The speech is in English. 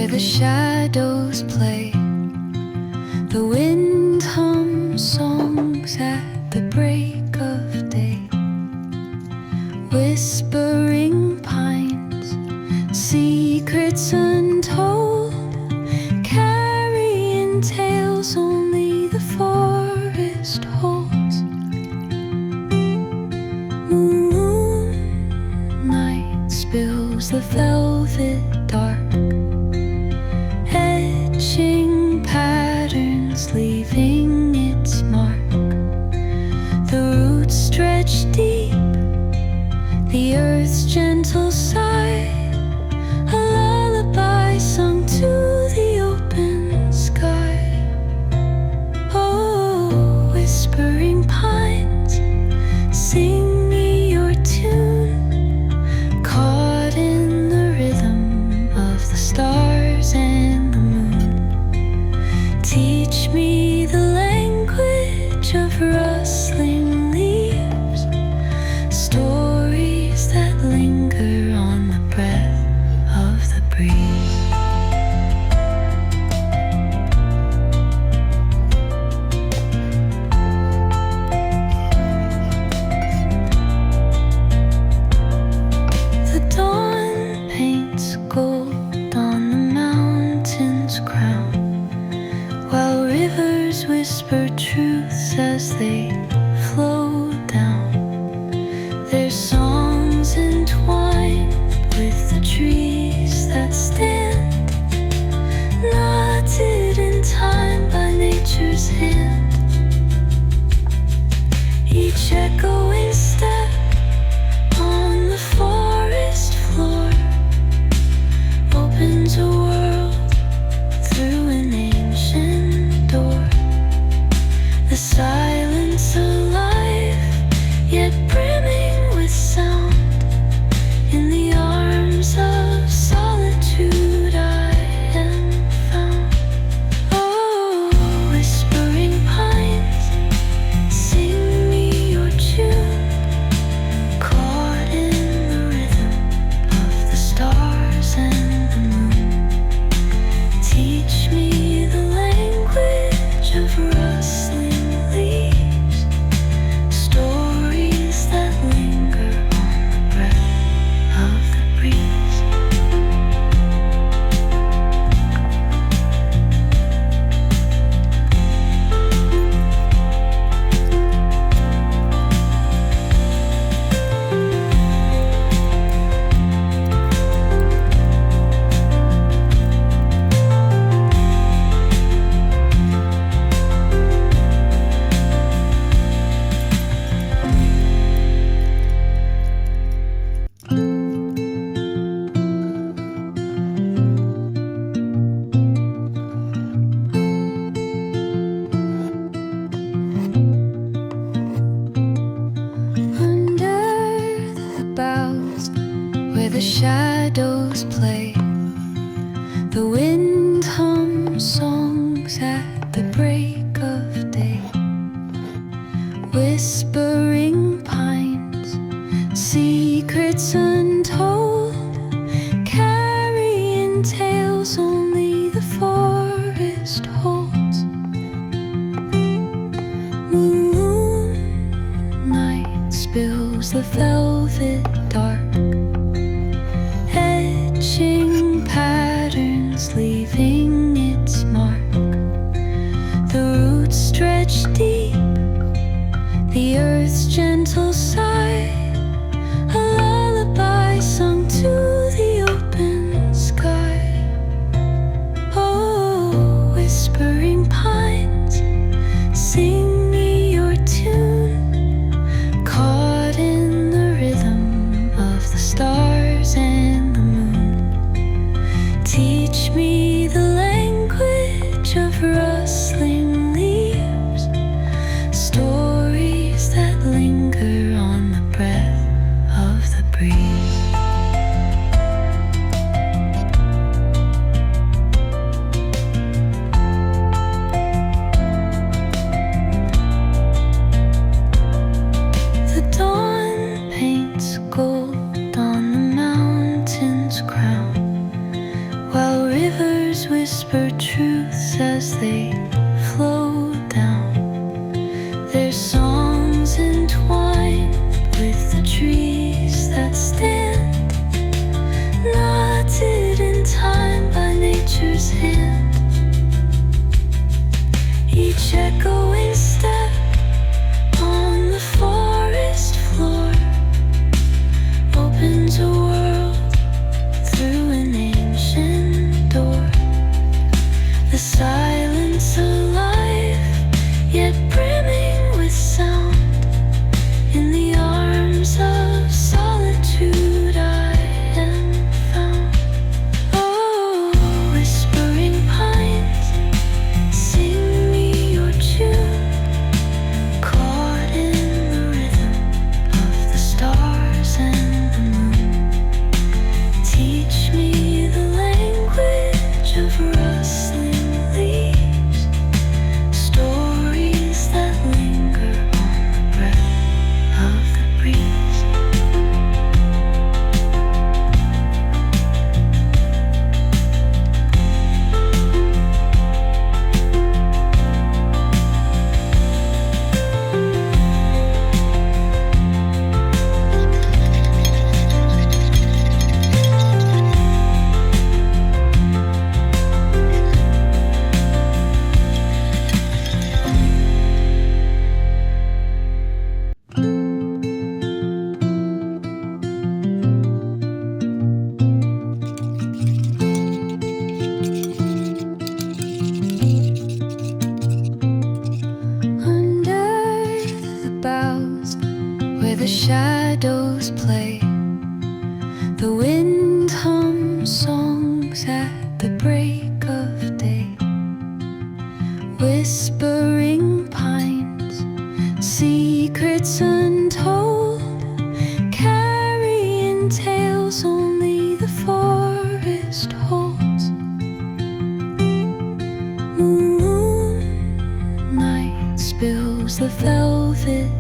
where the shadows play. The wind hums songs at the break of day. Whispering pines, secrets untold, carrying tales only the forest holds. Moonlight spills the velvet dark, etching patterns, leaving its mark. The roots stretch deep, the earth's gentle sigh, a lullaby sung to the open sky. Oh, whispering pines, sing me your tune, caught in the rhythm of the stars and the moon. Teach me the language of rustling leaves, stories that linger on the breath of the breeze. The dawn paints gold on the mountain's crown, while rivers whisper truths as they flow down. Their songs entwined with the trees that stand, knotted in time by nature's hand. Each echoing step on the forest floor opens a world through an ancient door. The silence alive, yet brimming with sound. In the arms of solitude I am found. Oh, whispering pines, sing me your tune, caught in the rhythm of the stars and the moon. Teach me the language of rustling leaves, stories that linger on the breath of the breeze. Under the boughs, where the shadows play, the wind hums songs at the break of day. Whispering pines, secrets untold, carrying tales only the forest holds. Moonlight spills the velvet dark, etching patterns, leaving its mark. The roots stretch deep, the earth's gentle sigh, a lullaby sung to the open sky. Oh, whispering pines, sing me your tune, caught in the rhythm of the stars and the moon. Teach me the language of rustling leaves, stories that linger on the breath of the breeze. The dawn paints gold on the mountain's crown, while rivers whisper truths as they flow down. Their songs entwined with the trees that stand, knotted in time by nature's hand. Each echoing step on the forest floor opens a world through an ancient door. The silence alive, yet brimming with sound. In the arms of solitude I am found. Oh, whispering pines, sing me your tune, caught in the rhythm of the stars and the moon. Teach me the language of rustling leaves, stories that linger on the breath of the breeze. Under the boughs where the shadows play, the wind hums songs at the break of day. Whispering pines, secrets untold, carrying tales only the forest holds. Moonlight spills the velvet